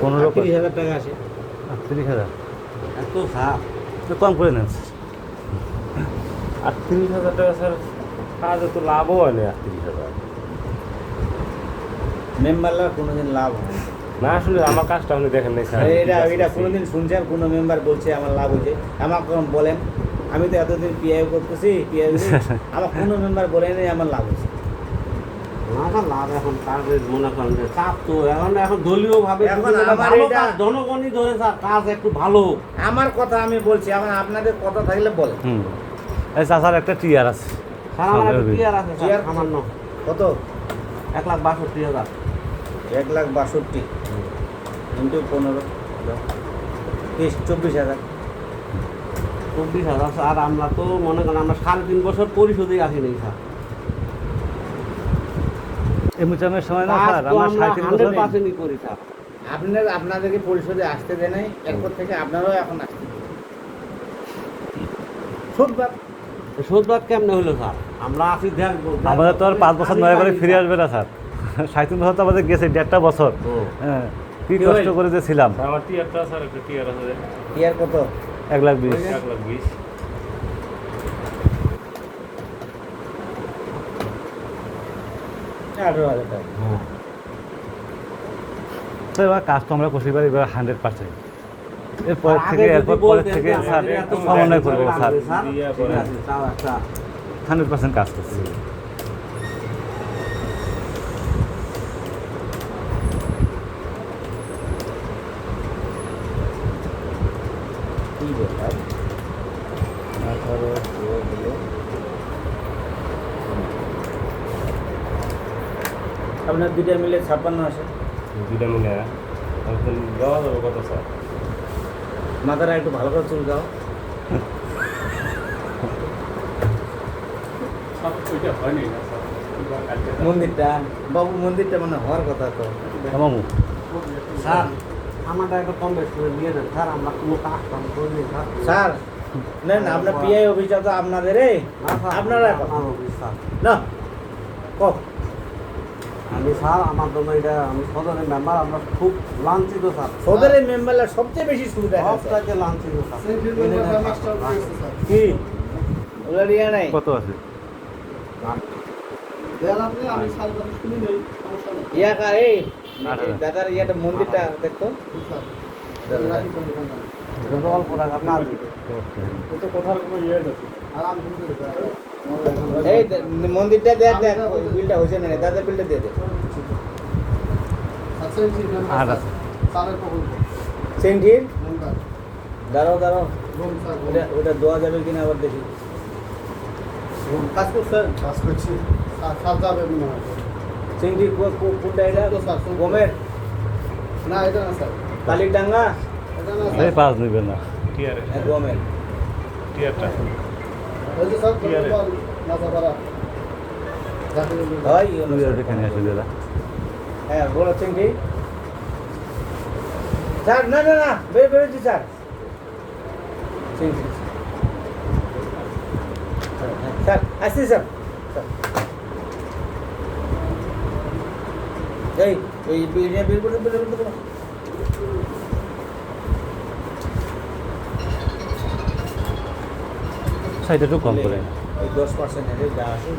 15 30,000 টাকা আসে। 38,000 এত সাপ তো কম করে নেন। 38,000 টাকা স্যার, কাজে তো লাভও হয় না 38,000। মেম্বাররা কোনোদিন লাভ হয় না। না আসলে আমার কাজটা আপনি দেখেন নাই স্যার। এটা কোনোদিন শুনছেন কোনো মেম্বার বলছে আমার লাভ হয়েছে? আমাকে বলেন, আমি তো এতদিন পিআই করতেছি, পিআই আমার কোনো মেম্বার বলে নেই আমার লাভ হয়েছে। আমার লাভ এখন কাজের মনে করেন যে চাপ তো এখন দলীয়ভাবে এখন আমার ভালো এটা- কাজ জনগণই ধরে স্যার কাজ একটু ভালো হোক। আমার কথা আমি বলছি, এখন আপনাদের কথা থাকলে বলেন। এই চাচার একটা টিয়ার আছে। স্যার আমার একটা সামনে ক্লিয়ার আছে স্যার clear? সামান্য কত? 1,62,000 1,62,000 ইন্টু 15 24,000। 24,000 স্যার। আমরা তো মনে করেন আমরা 3.5 বছর পরিশোধেই আসি নাই স্যার। এই মুচামের সময় না কাজ স্যার, তো আমরা আমরা 37 বছর 100% করি স্যার। আপনাদেরকে পরিশোধে আসতে দেয় নাই, এরপর থেকে আপনারাও এখন আসতে দেন। সুদবাদ শোধবাদ কেমনে হলো স্যার? আমরা আসি আমাদের তো আর 5 বছর নয় করে ফিরে আসবে না স্যার। 37 বছর তো আমাদের গেছে, 1.5 বছর। হ্যাঁ, কি কি কষ্ট হইল? করে যে ছিলাম। আমার টিয়ারটা স্যার, একটা টিয়ার আছে ইয়ার কত? 1,20,000। 1,20,000। 18,000 টাকা। হ্যাঁ তো এবার কাজ তো আমরা করতে পারি এবার 100%। এরপর আর আগে থেকে যদি এরপর পরের বলতেন থেকে যে স্যার আমাদের এত সমন্বয় করবো লাগবে স্যার। স্যার, দিয়া ঠিক করেন। আছে, তাও একটা 100% কাজ করছি। কি ব্যাপার? 18 হলো। আপনার দুইটা মিলে 56 আসে। দুইটা মিলে তাহলে দেওয়া যাবে কত স্যার? মাথাটা একটু ভালো করে চুলকাও। ওইটা হয়নি না স্যার। মন্দিরটা বাবু, মন্দিরটা মানে হওয়ার কথা তো। মামু স্যার আমাদের একটা কম বেশ করে দিয়ে দেন স্যার, আমরা কোনো কাজ কাম করিনি স্যার। স্যার নেন, আপনার পিআই অফিসটা তো আপনাদের না স্যার, আপনারা আমার অফিস স্যার। না কো আমি স্যার আমার জন্য এটা আমি সদরের মেম্বার, আমরা খুব লাঞ্ছিত স্যার। সদরের মেম্বাররা সবচেয়ে বেশি সুবিধা আছে। সবটাকে লাঞ্ছিত স্যার। কি ওগুলো ইয়া নাই? কত আছে? ইয়া কা এই 8,000 দাদার ইয়াটা মন্দিরটা দেখতো। যত অল্প টাকা কাজ হইবে। এই মন্দিরটা দেখ দেখ, ওই বিলটা হয়েছে না, দাদার বিলটা দিয়ে দে। আর আছে। সেন্টির দাঁড়াও দাঁড়াও, ওটা দেওয়া যাবে কিনা আবার দেখি। সেন্টি কোনটা এটা? গমের কালীডাঙ্গা এই পাঁচ নেবেন না। টিয়ারে গমের টিয়ারটা হয় তুই আর এখানে আসে দাদা। হ্যাঁ বলো সেন্টি। স্যার না না না, বেরোচ্ছি স্যার। সেন্টি স্যার, আসছি স্যার। এই ওই বের করে সাইডটা একটু কম করে। ওই 10% যা আসে